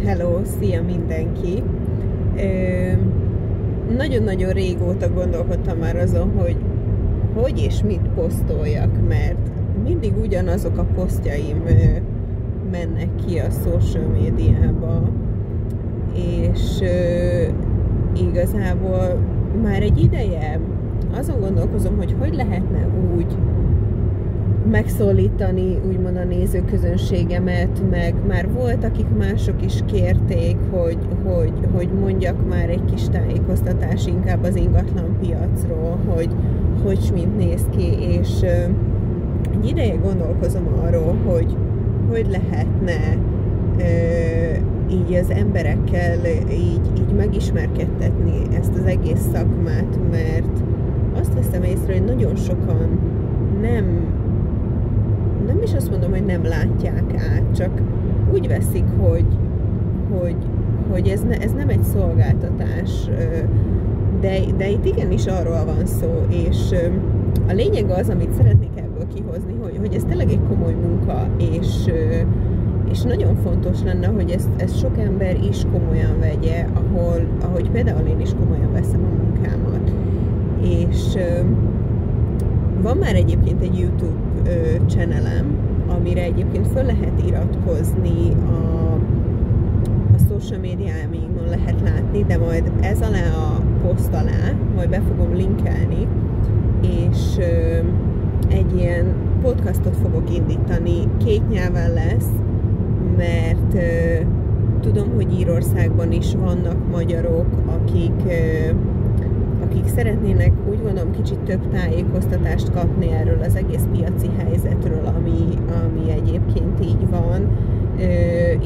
Hello, szia mindenki! Nagyon-nagyon régóta gondolkodtam már azon, hogy és mit posztoljak, mert mindig ugyanazok a posztjaim mennek ki a social médiába, és igazából már egy ideje azon gondolkozom, hogy hogy úgy megszólítani úgymond a nézőközönségemet, meg már volt, akik mások is kérték, hogy mondjak már egy kis tájékoztatás inkább az ingatlan piacról, hogy mint néz ki, és egy ideje gondolkozom arról, hogy lehetne így az emberekkel így megismerkedtetni ezt az egész szakmát, mert azt veszem észre, hogy nagyon sokan nem is azt mondom, hogy nem látják át, csak úgy veszik, hogy ez nem egy szolgáltatás, de itt igenis arról van szó, és a lényeg az, amit szeretnék ebből kihozni, hogy ez tényleg egy komoly munka, és nagyon fontos lenne, hogy ezt sok ember is komolyan vegye, ahogy például én is komolyan veszem a munkámat. És van már egyébként egy YouTube channelem, amire egyébként föl lehet iratkozni, a social médiáimon lehet látni, de majd ez alá a poszt alá, majd be fogom linkelni, és egy ilyen podcastot fogok indítani, 2 nyelven lesz, mert tudom, hogy Írországban is vannak magyarok, akik szeretnének, úgy gondolom, kicsit több tájékoztatást kapni erről az egész piaci helyzetről, ami egyébként így van,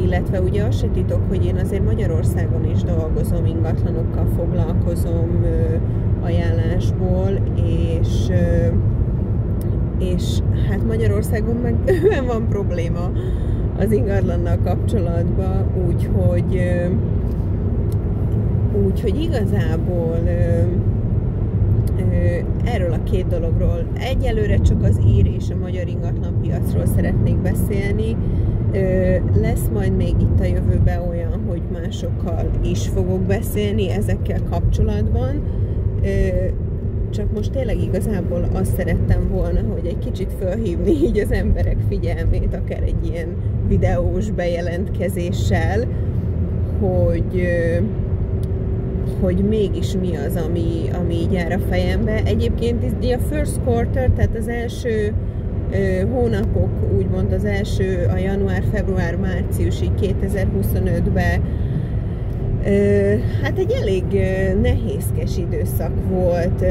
illetve ugye azt se titok, hogy én azért Magyarországon is dolgozom, ingatlanokkal foglalkozom ajánlásból, és hát Magyarországon meg van probléma az ingatlannal kapcsolatban, úgyhogy igazából erről a 2 dologról egyelőre csak az ír és a magyar ingatlanpiacról szeretnék beszélni. Lesz majd még itt a jövőben olyan, hogy másokkal is fogok beszélni ezekkel kapcsolatban. Csak most tényleg igazából azt szerettem volna, hogy egy kicsit felhívni így az emberek figyelmét, akár egy ilyen videós bejelentkezéssel, hogy mégis mi az, ami így jár a fejembe. Egyébként így a first quarter, tehát az első hónapok, úgymond az első a január, február, márciusi 2025-ben hát egy elég nehézkes időszak volt.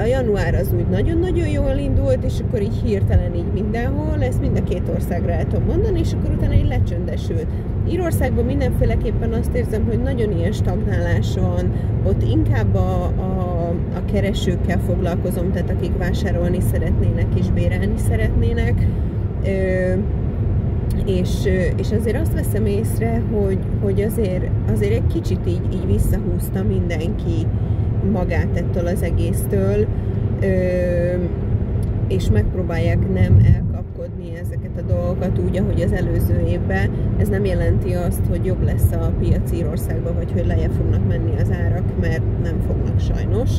A január az úgy nagyon-nagyon jól indult, és akkor így hirtelen így mindenhol, ezt mind a 2 országra el tudom mondani, és akkor utána így lecsöndesült. Írországban mindenféleképpen azt érzem, hogy nagyon ilyen stagnálás van, ott inkább a keresőkkel foglalkozom, tehát akik vásárolni szeretnének és bérelni szeretnének, és azért azt veszem észre, hogy azért egy kicsit így visszahúzta mindenki magát ettől az egésztől, és megpróbálják nem elkapkodni ezeket a dolgokat úgy, ahogy az előző évben. Ez nem jelenti azt, hogy jobb lesz a piac Írországban, vagy hogy lejjebb fognak menni az árak, mert nem fognak sajnos.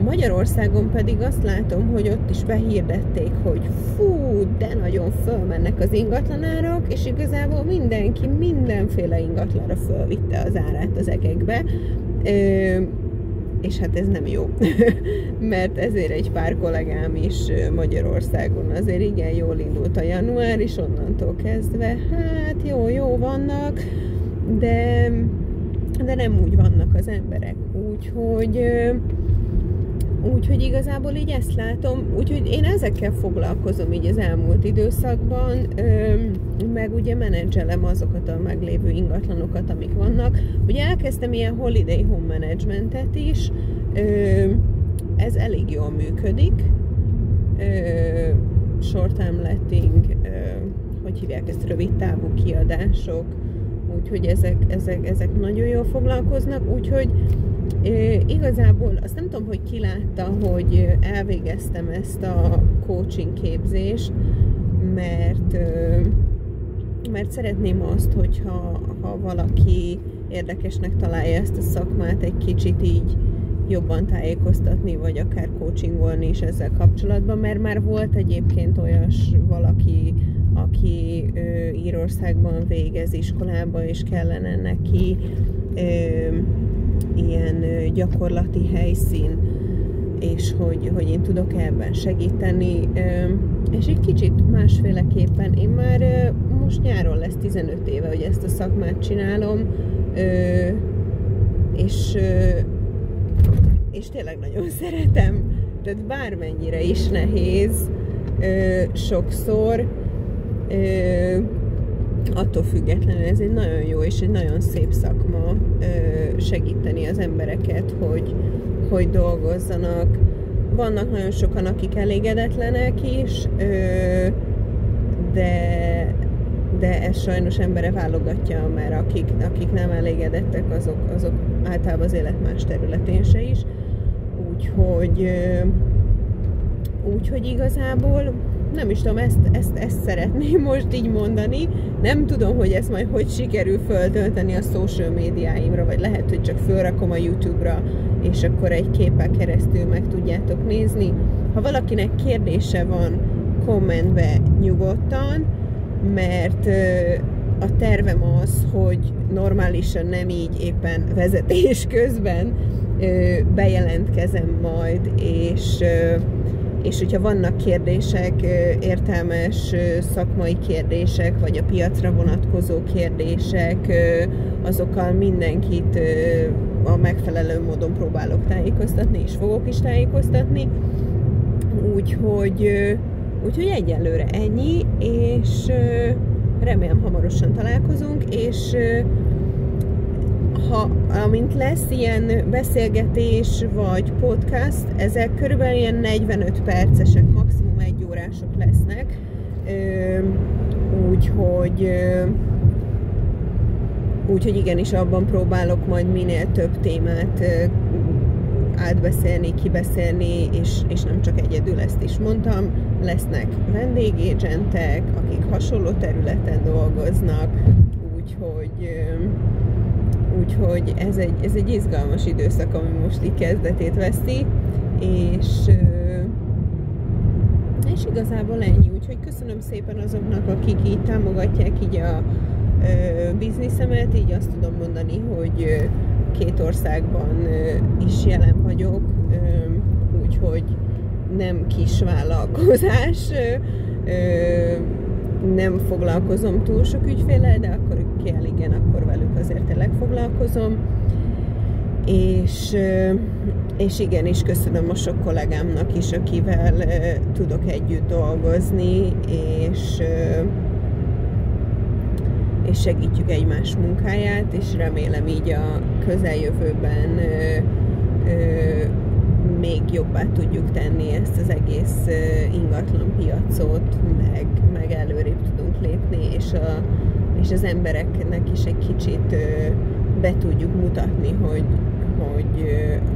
Magyarországon pedig azt látom, hogy ott is behirdették, hogy fú, de nagyon fölmennek az ingatlanárak, és igazából mindenki mindenféle ingatlanra fölvitte az árát az egekbe, és hát ez nem jó, mert ezért egy pár kollégám is Magyarországon azért igen jól indult a január, és onnantól kezdve, hát jó vannak, de nem úgy vannak az emberek, úgyhogy igazából így ezt látom, úgyhogy én ezekkel foglalkozom így az elmúlt időszakban, meg ugye menedzselem azokat a meglévő ingatlanokat, amik vannak. Ugye elkezdtem ilyen holiday home managementet is, ez elég jól működik, short time letting, hogy hívják ezt, rövid távú kiadások, úgyhogy ezek nagyon jól foglalkoznak, úgyhogy igazából azt nem tudom, hogy ki látta, hogy elvégeztem ezt a coaching képzést, mert mert szeretném azt, hogyha valaki érdekesnek találja ezt a szakmát, egy kicsit így jobban tájékoztatni, vagy akár coachingolni is ezzel kapcsolatban, mert már volt egyébként olyas valaki, aki Írországban végez iskolába, és kellene neki ilyen gyakorlati helyszín, és hogy én tudok ebben segíteni, és egy kicsit másféleképpen. Én már most nyáron lesz 15 éve, hogy ezt a szakmát csinálom, és tényleg nagyon szeretem, tehát bármennyire is nehéz sokszor, attól függetlenül ez egy nagyon jó és egy nagyon szép szakma, segíteni az embereket, hogy dolgozzanak. Vannak nagyon sokan, akik elégedetlenek is, de ez sajnos embere válogatja, mert akik nem elégedettek, azok általában az élet más területén se is. Úgyhogy igazából nem is tudom, ezt szeretném most így mondani. Nem tudom, hogy ezt majd hogy sikerül föltölteni a social médiáimra, vagy lehet, hogy csak fölrakom a YouTube-ra, és akkor egy képen keresztül meg tudjátok nézni. Ha valakinek kérdése van, kommentbe nyugodtan, mert a tervem az, hogy normálisan nem így éppen vezetés közben bejelentkezem majd, és hogyha vannak kérdések, értelmes szakmai kérdések, vagy a piacra vonatkozó kérdések, azokkal mindenkit a megfelelő módon próbálok tájékoztatni, és fogok is tájékoztatni. Úgyhogy egyelőre ennyi, és remélem hamarosan találkozunk, és amint lesz ilyen beszélgetés vagy podcast, ezek körülbelül ilyen 45 percesek, maximum 1 órások lesznek, úgyhogy igenis abban próbálok majd minél több témát átbeszélni, kibeszélni, és nem csak egyedül, ezt is mondtam, lesznek vendégégentek, akik hasonló területen dolgoznak, úgyhogy ez egy izgalmas időszak, ami most így kezdetét veszi, és igazából ennyi. Úgyhogy köszönöm szépen azoknak, akik így támogatják így a bizniszemet, így azt tudom mondani, hogy 2 országban is jelen vagyok, úgyhogy nem kis vállalkozás, nem foglalkozom túl sok ügyféllel, de akkor kell, igen, akkor velük azért tényleg foglalkozom. És igenis köszönöm a sok kollégámnak is, akivel tudok együtt dolgozni, és segítjük egymás munkáját, és remélem így a közeljövőben még jobbá tudjuk tenni ezt az egész ingatlan piacot, meg előrébb tudunk lépni, és az embereknek is egy kicsit be tudjuk mutatni,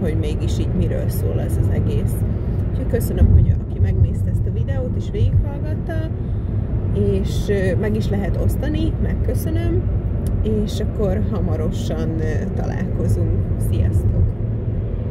hogy mégis így miről szól ez az egész. Úgyhogy köszönöm, hogy aki megnézte ezt a videót és végighallgatta, és meg is lehet osztani, megköszönöm, és akkor hamarosan találkozunk. Sziasztok!